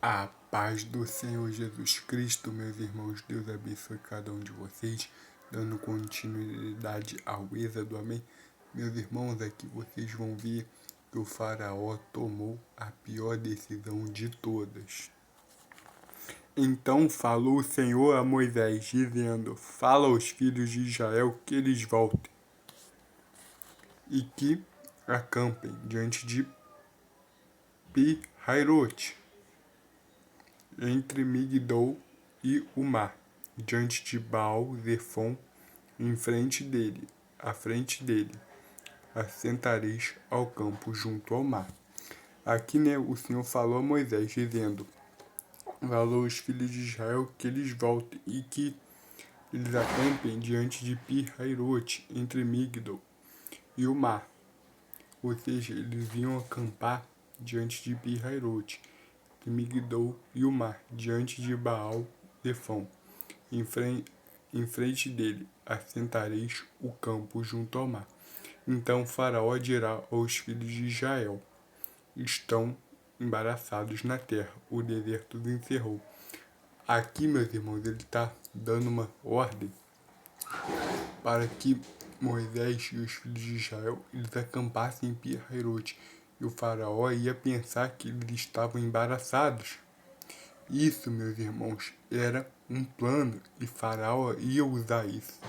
A paz do Senhor Jesus Cristo, meus irmãos, Deus abençoe cada um de vocês, dando continuidade ao Êxodo, amém? Meus irmãos, aqui vocês vão ver que o faraó tomou a pior decisão de todas. Então falou o Senhor a Moisés, dizendo: Fala aos filhos de Israel que eles voltem e que acampem diante de Pi-Hairote, entre Migdol e o mar, diante de Baal-Zefon, à frente dele, assentareis ao campo junto ao mar. Aqui, o Senhor falou a Moisés, dizendo: falou aos filhos de Israel que eles voltem e que eles acampem diante de Pi-Hairote, entre Migdol e o mar. Ou seja, eles iam acampar diante de Pi-Hairote, Migdol e o mar, diante de Baal-Zefon. Em frente dele assentareis o campo junto ao mar. Então Faraó dirá aos filhos de Israel: estão embaraçados na terra, o deserto os encerrou. Aqui, meus irmãos, ele está dando uma ordem para que Moisés e os filhos de Israel eles acampassem em Pi-Hairote. E o faraó ia pensar que eles estavam embaraçados. Isso, meus irmãos, era um plano e Faraó ia usar isso.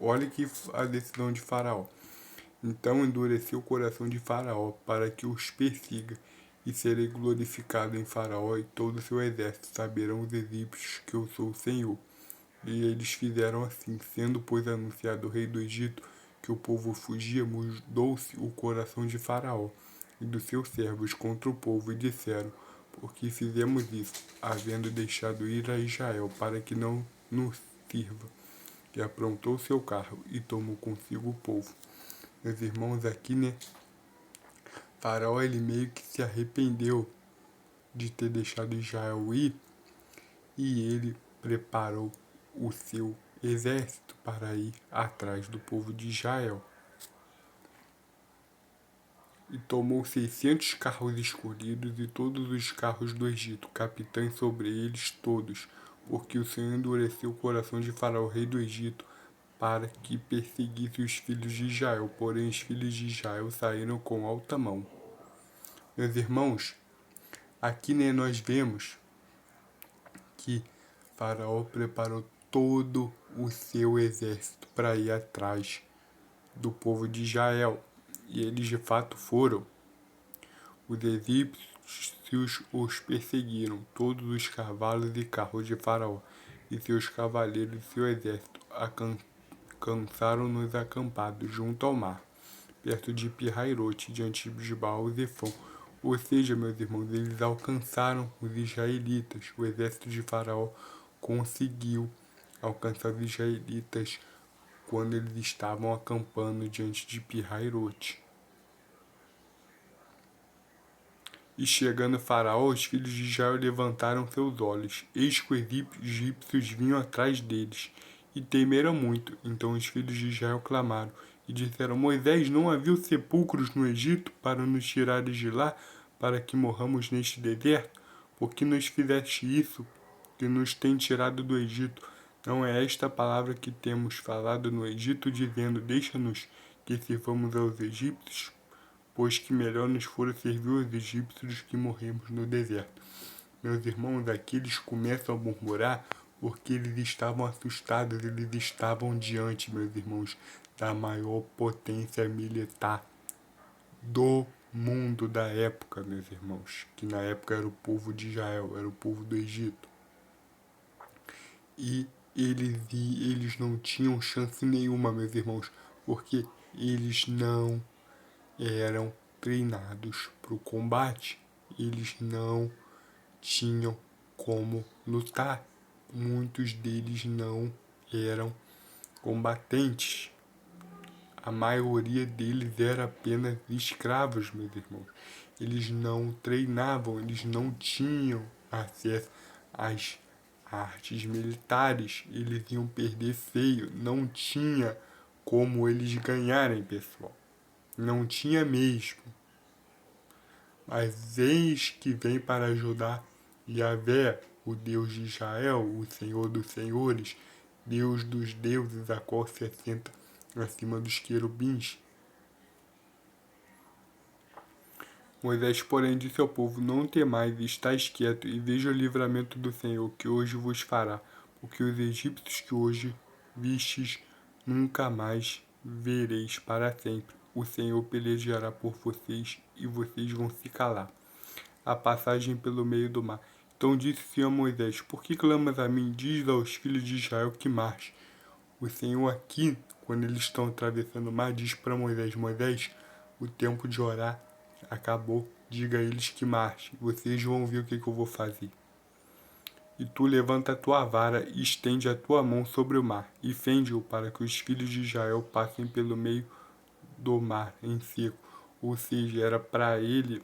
Olha que a decisão de Faraó. Então endureceu o coração de Faraó para que os persiga, e serei glorificado em Faraó e todo o seu exército. Saberão os egípcios que eu sou o Senhor. E eles fizeram assim, sendo pois anunciado o rei do Egito que o povo fugia, mudou-se o coração de Faraó e dos seus servos contra o povo, e disseram: porque fizemos isso, havendo deixado ir a Israel, para que não nos sirva. E aprontou seu carro e tomou consigo o povo. Meus irmãos, aqui, Faraó, ele meio que se arrependeu de ter deixado Israel ir, e ele preparou o seu exército para ir atrás do povo de Israel. E tomou 600 carros escolhidos e todos os carros do Egito, capitães sobre eles todos, porque o Senhor endureceu o coração de Faraó, rei do Egito, para que perseguisse os filhos de Israel. Porém, os filhos de Israel saíram com alta mão. Meus irmãos, aqui, nós vemos que Faraó preparou todo o seu exército para ir atrás do povo de Israel. E eles de fato foram. Os egípcios os perseguiram, todos os cavalos e carros de Faraó, e seus cavaleiros e seu exército alcançaram-nos acampados junto ao mar, perto de Pi-Hairote, diante de Baal-Zefon. Ou seja, meus irmãos, eles alcançaram os israelitas. O exército de Faraó conseguiu alcançar os israelitas quando eles estavam acampando diante de Pi-Hairote. E chegando Faraó, os filhos de Israel levantaram seus olhos. Eis que os egípcios vinham atrás deles, e temeram muito. Então os filhos de Israel clamaram, e disseram: Moisés, não havia sepulcros no Egito para nos tirares de lá, para que morramos neste deserto? Por que nos fizeste isso, que nos tem tirado do Egito? Não é esta a palavra que temos falado no Egito, dizendo: deixa-nos que sirvamos aos egípcios? Pois que melhor nos fora servir os egípcios que morremos no deserto. Meus irmãos, aqui eles começam a murmurar porque eles estavam assustados, eles estavam diante, meus irmãos, da maior potência militar do mundo da época, meus irmãos, que na época era o povo de Israel, era o povo do Egito. E eles não tinham chance nenhuma, meus irmãos, porque eles não eram treinados para o combate. Eles não tinham como lutar. Muitos deles não eram combatentes. A maioria deles era apenas escravos, meus irmãos. Eles não treinavam, eles não tinham acesso às artes militares. Eles iam perder feio. Não tinha como eles ganharem, pessoal. Não tinha mesmo. Mas eis que vem para ajudar Yahvé, o Deus de Israel, o Senhor dos senhores, Deus dos deuses, a qual se assenta acima dos querubins. Moisés, porém, disse ao povo: Não temais, estáis quieto, e veja o livramento do Senhor, que hoje vos fará, porque os egípcios que hoje vistes, nunca mais vereis para sempre. O Senhor pelejará por vocês, e vocês vão se calar. A passagem pelo meio do mar. Então disse o Senhor a Moisés: Por que clamas a mim? Diz aos filhos de Israel que marche. O Senhor aqui, quando eles estão atravessando o mar, diz para Moisés: Moisés, o tempo de orar acabou. Diga a eles que marche. Vocês vão ver o que eu vou fazer. E tu levanta a tua vara e estende a tua mão sobre o mar, e fende-o para que os filhos de Israel passem pelo meio do mar em seco. Ou seja, era para ele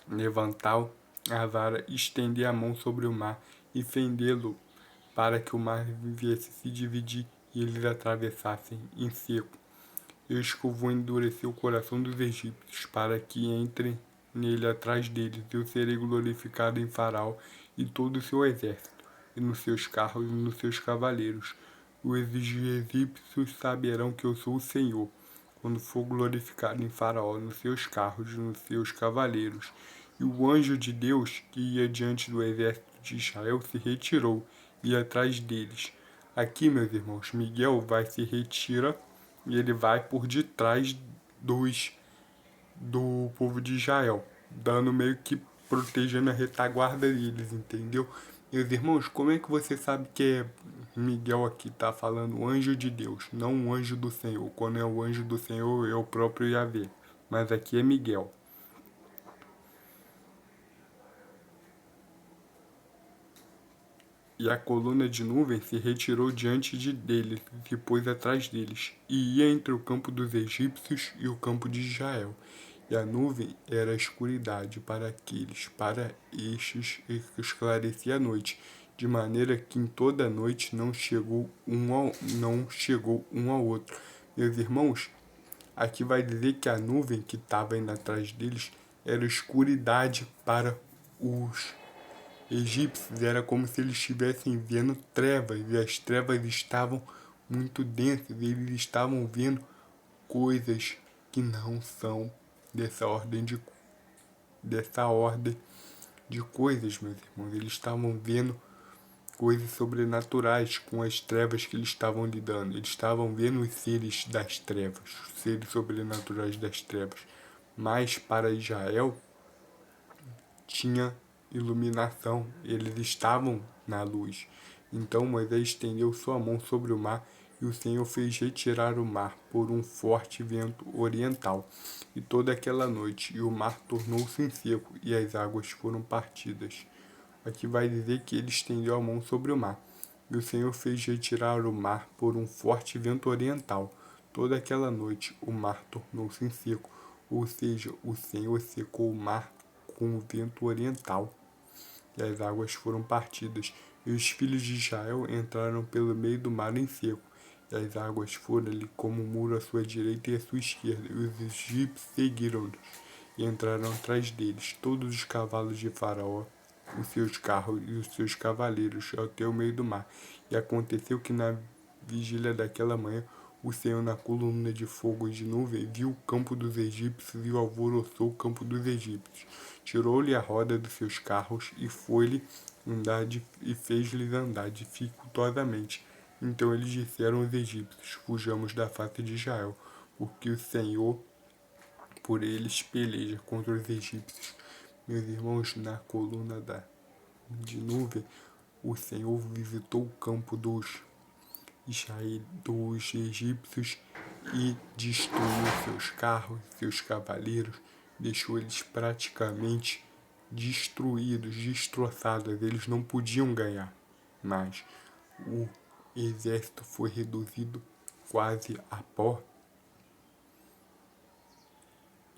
levantar a vara, estender a mão sobre o mar e fendê-lo para que o mar viesse se dividir e eles atravessassem em seco. Eis que eu vou endurecer o coração dos egípcios para que entrem nele atrás deles. Eu serei glorificado em Faraó e todo o seu exército, e nos seus carros e nos seus cavaleiros. Os egípcios saberão que eu sou o Senhor, quando for glorificado em Faraó, nos seus carros e nos seus cavaleiros. E o anjo de Deus, que ia diante do exército de Israel, se retirou e ia atrás deles. Aqui, meus irmãos, Miguel vai se retira e ele vai por detrás do povo de Israel, dando meio que protegendo a retaguarda deles, entendeu? Meus irmãos, como é que você sabe que é Miguel aqui tá falando o anjo de Deus, não o anjo do Senhor? Quando é o anjo do Senhor, é o próprio Yahvé, mas aqui é Miguel. E a coluna de nuvem se retirou diante deles e se pôs atrás deles, e ia entre o campo dos egípcios e o campo de Israel. E a nuvem era a escuridade para estes esclarecia a noite, de maneira que em toda a noite não chegou um ao outro. Meus irmãos, aqui vai dizer que a nuvem que estava indo atrás deles era escuridade para os egípcios. Era como se eles estivessem vendo trevas, e as trevas estavam muito densas, e eles estavam vendo coisas que não são dessa ordem de coisas, meus irmãos. Eles estavam vendo coisas sobrenaturais com as trevas que eles estavam lidando. Eles estavam vendo os seres das trevas, os seres sobrenaturais das trevas. Mas para Israel tinha iluminação, eles estavam na luz. Então Moisés estendeu sua mão sobre o mar, e o Senhor fez retirar o mar por um forte vento oriental. E toda aquela noite, e o mar tornou-se em seco, e as águas foram partidas. Aqui vai dizer que ele estendeu a mão sobre o mar, e o Senhor fez retirar o mar por um forte vento oriental. Toda aquela noite, o mar tornou-se em seco, ou seja, o Senhor secou o mar com o vento oriental, e as águas foram partidas, e os filhos de Israel entraram pelo meio do mar em seco, e as águas foram-lhe como um muro à sua direita e à sua esquerda, e os egípcios seguiram-nos, e entraram atrás deles, todos os cavalos de Faraó, os seus carros e os seus cavaleiros, até o meio do mar. E aconteceu que na vigília daquela manhã, o Senhor, na coluna de fogo e de nuvem, viu o campo dos egípcios e alvoroçou o campo dos egípcios. Tirou-lhe a roda dos seus carros e e fez-lhes andar dificultosamente. Então eles disseram aos egípcios: Fujamos da face de Israel, porque o Senhor por eles peleja contra os egípcios. Meus irmãos, na coluna de nuvem, o Senhor visitou o campo dos egípcios e destruiu seus carros, seus cavaleiros, deixou eles praticamente destruídos, destroçados. Eles não podiam ganhar, mas o exército foi reduzido quase a pó.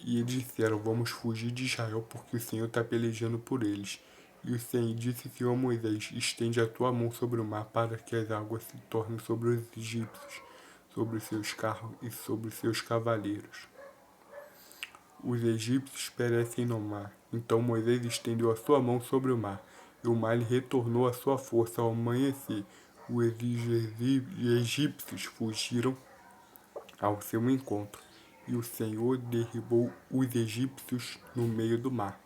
E eles disseram: Vamos fugir de Israel, porque o Senhor está pelejando por eles. E o Senhor disse o Senhor a Moisés: Estende a tua mão sobre o mar, para que as águas se tornem sobre os egípcios, sobre os seus carros e sobre os seus cavaleiros. Os egípcios perecem no mar. Então Moisés estendeu a sua mão sobre o mar, e o mar retornou à sua força ao amanhecer. Os egípcios fugiram ao seu encontro, e o Senhor derribou os egípcios no meio do mar,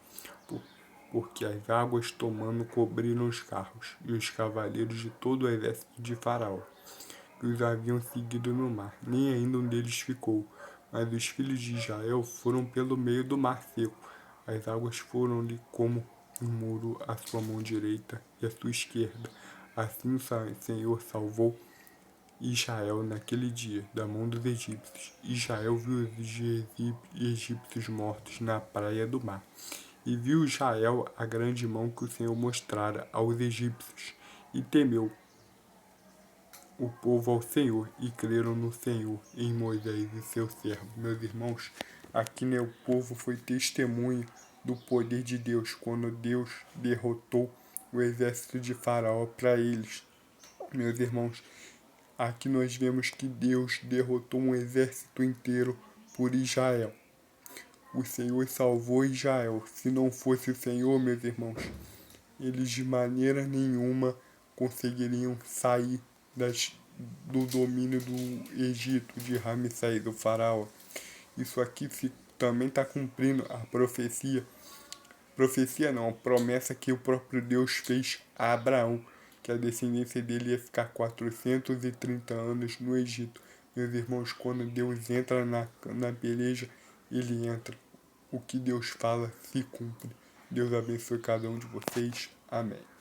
porque as águas tomando cobriram os carros e os cavaleiros de todo o exército de Faraó, que os haviam seguido no mar. Nem ainda um deles ficou, mas os filhos de Israel foram pelo meio do mar seco. As águas foram-lhe como um muro à sua mão direita e à sua esquerda. Assim o Senhor salvou Israel naquele dia da mão dos egípcios. Israel viu os egípcios mortos na praia do mar. E viu Israel a grande mão que o Senhor mostrara aos egípcios. E temeu o povo ao Senhor e creram no Senhor, em Moisés e seu servo. Meus irmãos, aqui o povo foi testemunho do poder de Deus, quando Deus derrotou o exército de Faraó para eles. Meus irmãos, aqui nós vemos que Deus derrotou um exército inteiro por Israel. O Senhor salvou Israel. Se não fosse o Senhor, meus irmãos, eles de maneira nenhuma conseguiriam sair do domínio do Egito, de Ramsés, do faraó. Isso aqui também está cumprindo a profecia. Profecia não, a promessa que o próprio Deus fez a Abraão, que a descendência dele ia ficar 430 anos no Egito. Meus irmãos, quando Deus entra na peleja, ele entra. O que Deus fala se cumpre. Deus abençoe cada um de vocês. Amém.